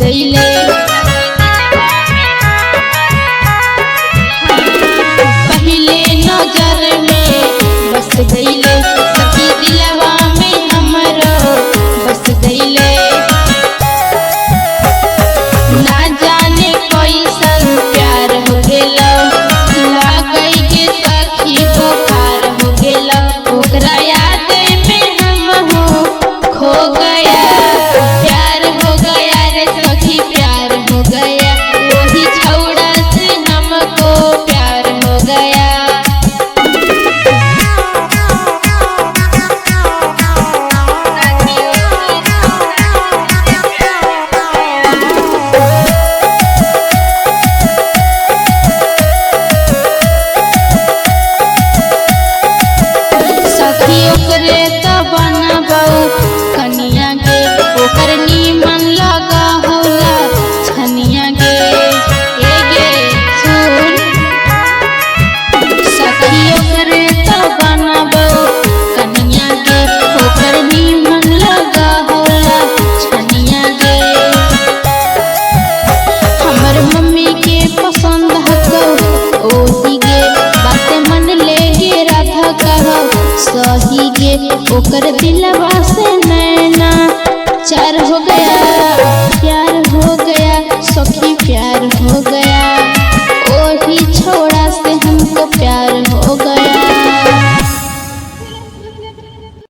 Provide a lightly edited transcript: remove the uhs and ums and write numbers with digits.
गईले। पहले नजर में बस गईले, सखी दिलवा में हमरो बस गईले। ना जाने कैसन प्यार हो गेला, लागई के सखी बुखार हो गेला। ओकरा याद में हम हो खो गया, प्यार हो गया रे सखी प्यार हो गया। वही छौड़ा से हमको प्यार हो गया। सखी ओकरे तो बनबौ कनिया के, ओकर नीमन